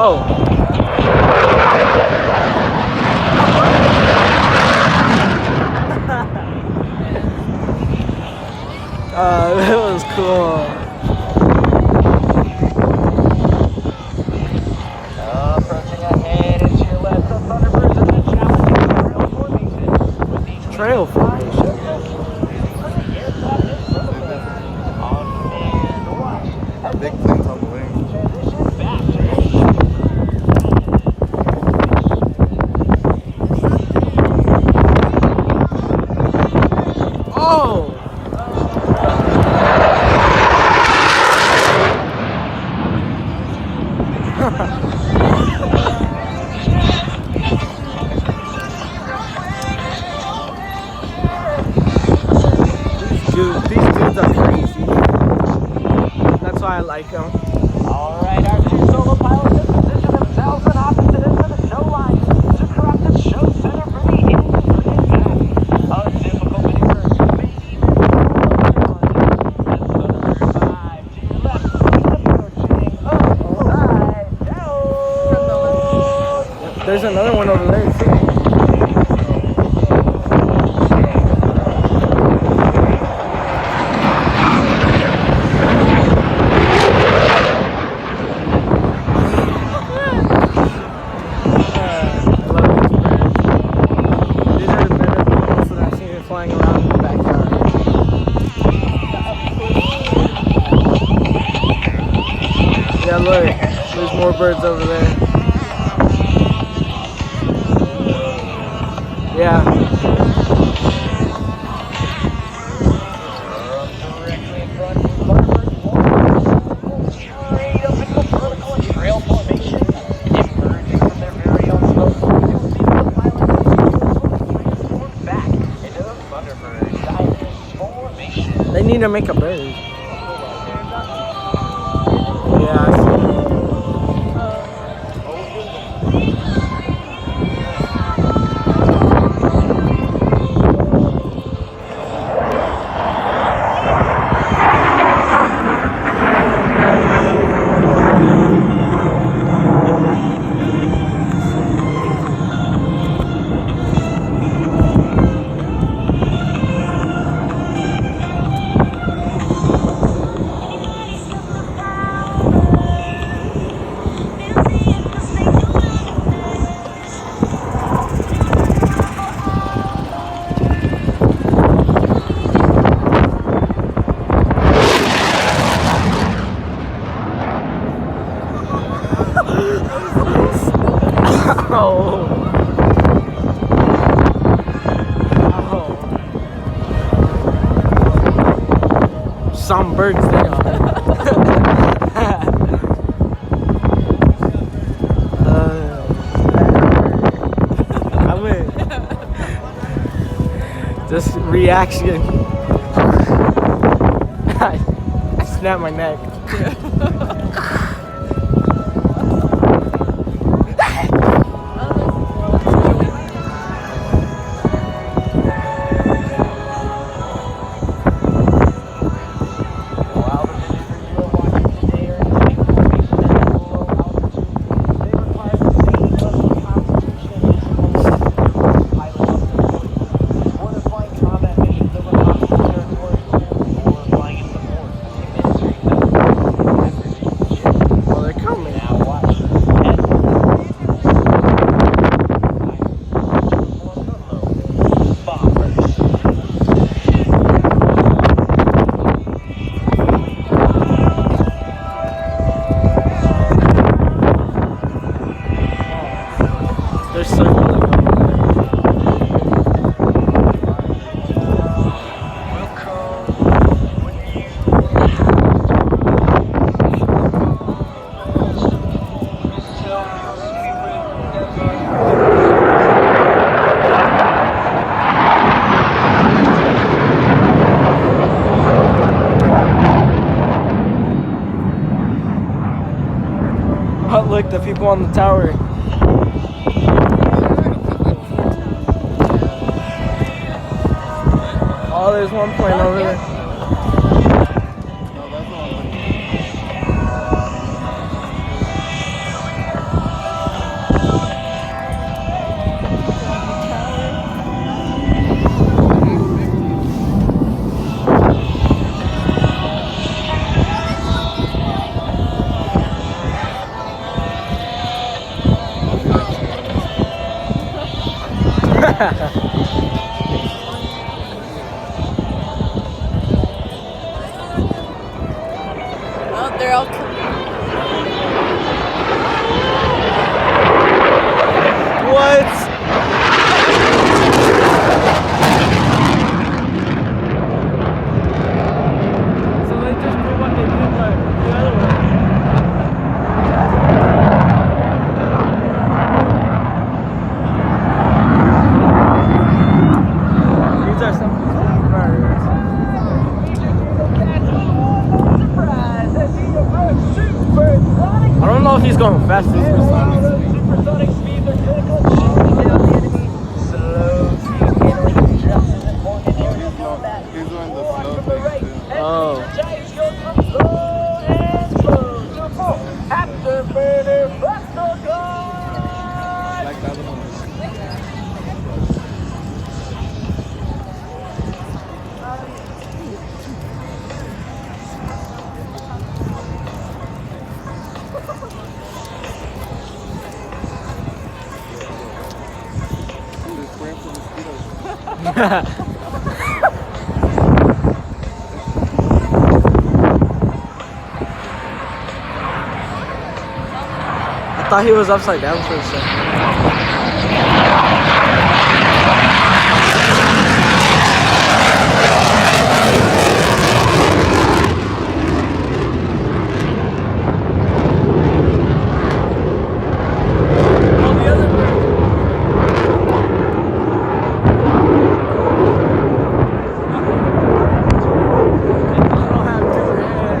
Oh. That was cool. Approaching ahead into your left, the Thunderbirds are the challenge Trail formation. Big planes on the wing. Oh! These dudes are crazy. That's why I like them. Alright, our two solo pilots have positioned themselves on opposite ends of the show line to correct the show center for the in-flight attack. A difficult maneuver. There's another one over there too. Yeah, look, there's more birds over there. Yeah. They need to make a bird. Yeah, I see. Some birds they are. I win. Just reaction. I snapped my neck. Oh, look, the people on the tower. Oh, there's one plane over there. Oh, they're all coming. What? So they just do what they did like the other way. These are some birds. I don't know if he's going fast. Supersonic speeds are critical to shooting down the enemy. Slow speed handling just as important in areas combat. He's doing the Watch slow from the right. thing too. Oh. Giants go from slow and slow to full. Afterburner, faster car! Like the other one. He's spraying for mosquitoes. I thought he was upside down for a second. Oh, the other bird. I don't have two hands.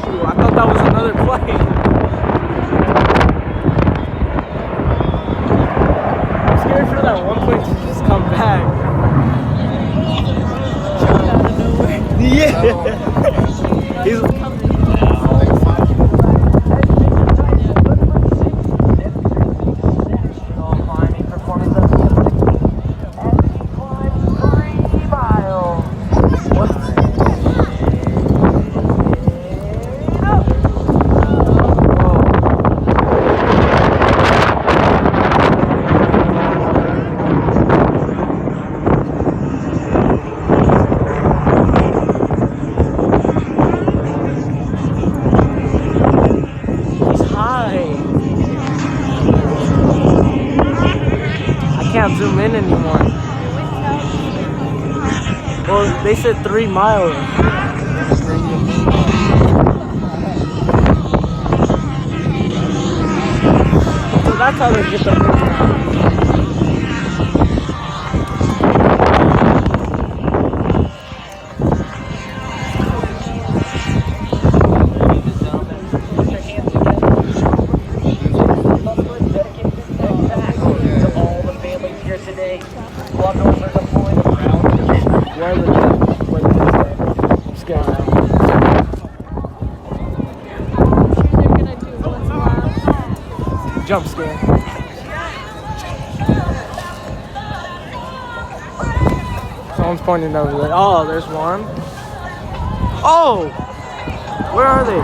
Shoot, I thought that was another plane. I'm scared for that one plane to just come back. Yeah. He's Climbing performance of the as he climbs 3 miles. He's high. I can't zoom in anymore. Well, they said 3 miles. So that's how they get the picture. Put your hands together. Public dedicated this back to all the families here today. Squad doors are deployed around the district. Where the I'm scared now. They're gonna do what's last. Jump scare. Someone's pointing over there. Oh, there's one. Oh! Where are they?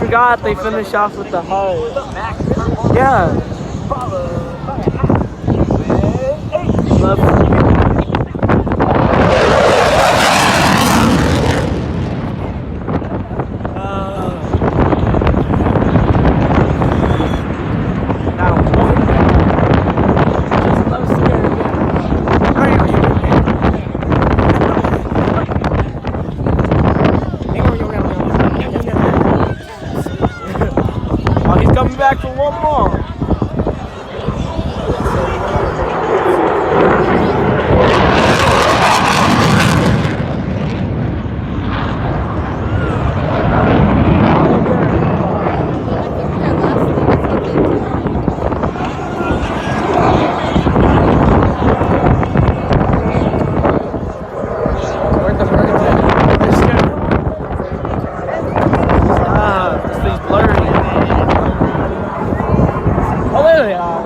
forgot they finish off with the heart. Yeah. Love. Oh, he's coming back for one more. Where'd the birds at? They're scared. This thing's blurry. Oh, there they are.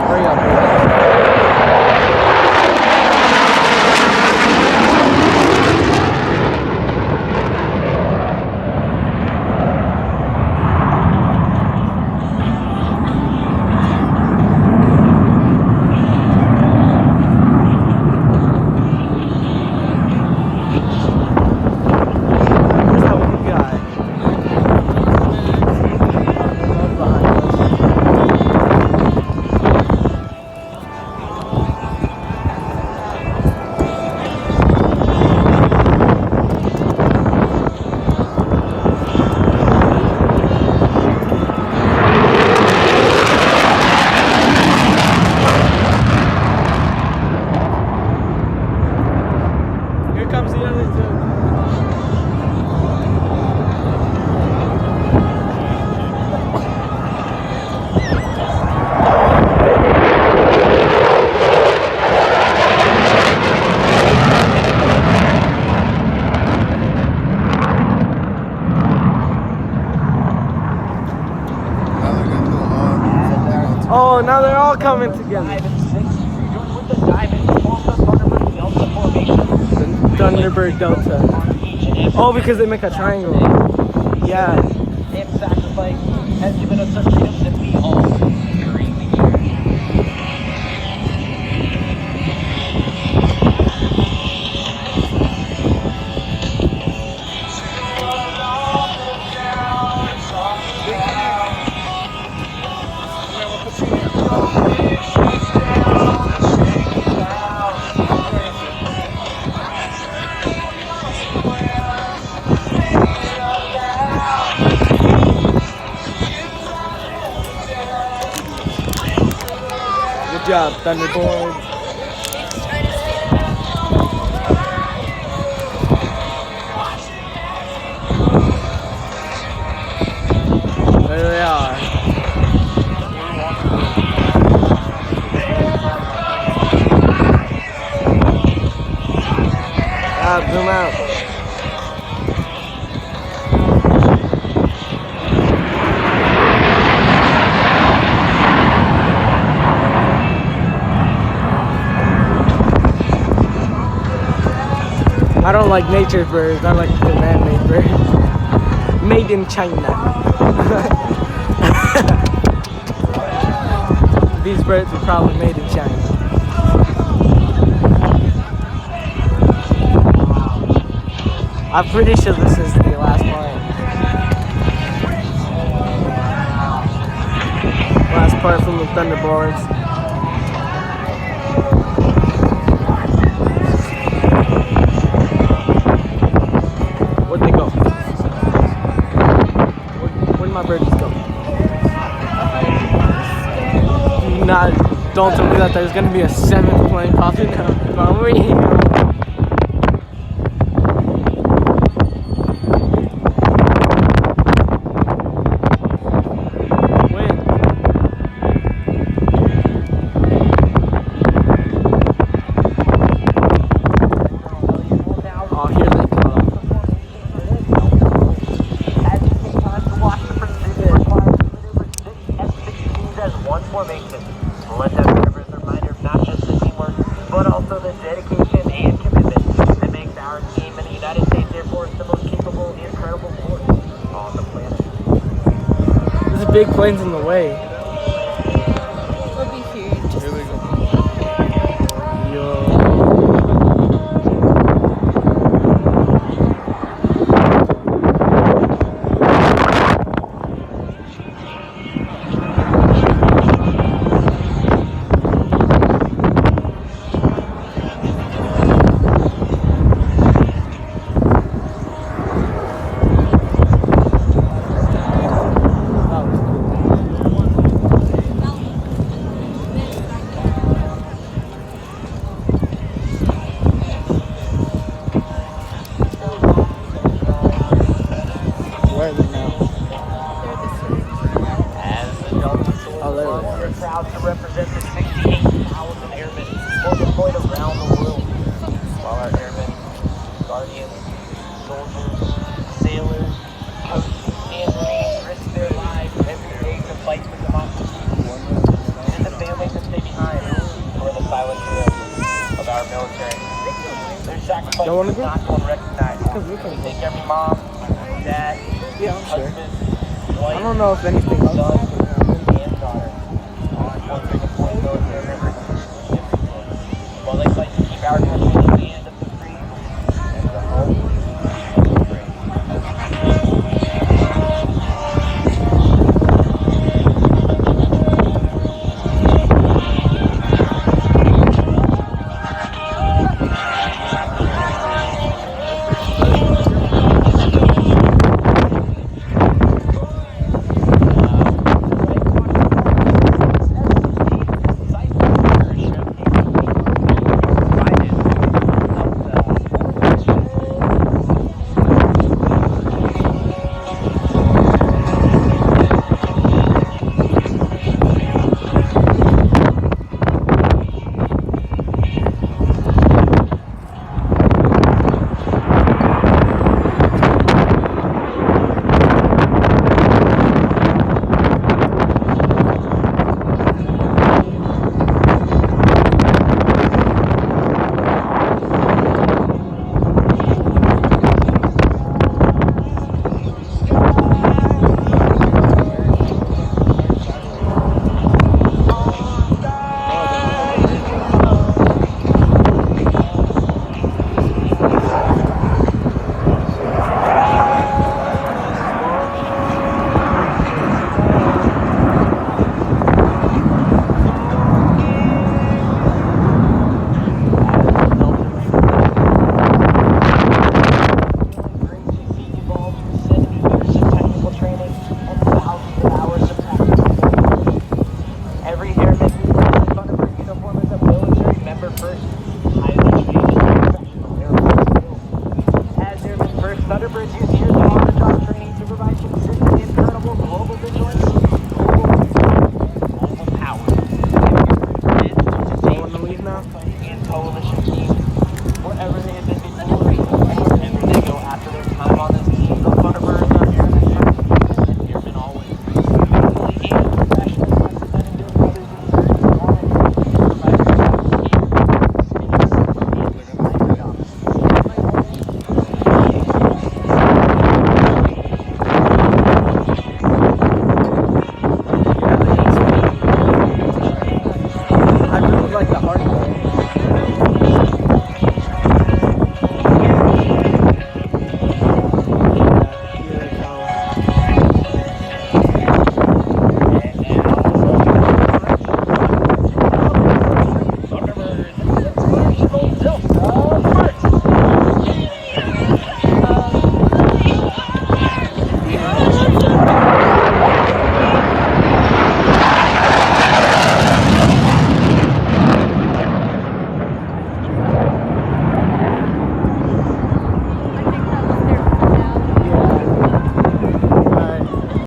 Hurry up. Where's that one guy? Behind us. Here comes the other two. Oh, now they're all coming together. 5 and 6, joined with the Diamond, formed the Thunderbird Delta formation. Thunderbird Delta. Each and every Oh, because they make a triangle. Yeah. and sacrifice has given us the freedom that we all dream. Good job, Thunderbird. There they are. Zoom out. I don't like nature birds, I like the man-made birds. Made in China. These birds are probably made in China. I'm pretty sure this is the last part. Last part from the Thunderbirds. Where'd they go? Where'd my birds go? Nah, don't tell me that there's gonna be a 7th plane popping out. Are we? Formation. Let that serve as a reminder of not just the teamwork, but also the dedication and commitment that makes our team in the United States Air Force the most capable and credible force. on the planet. There's a big plane's in the way. We'll be here in just Here we go. Yo. Where are they now? As the Delta Oh, there Solar we Club, we're proud to represent the 68,000 airmen deployed around the world. While our airmen, guardians, soldiers, sailors, coaches, and marines risk their lives every day to fight for democracy. And the families that stay behind who are the silent heroes of our military. Their sacrifice Y'all wanna is go? not going recognized. We can go. Thank every mom, dad, Yeah, I'm sure. husband, wife, I don't know if anything else. son, and daughter on one deployed military members. While they fight to keep our country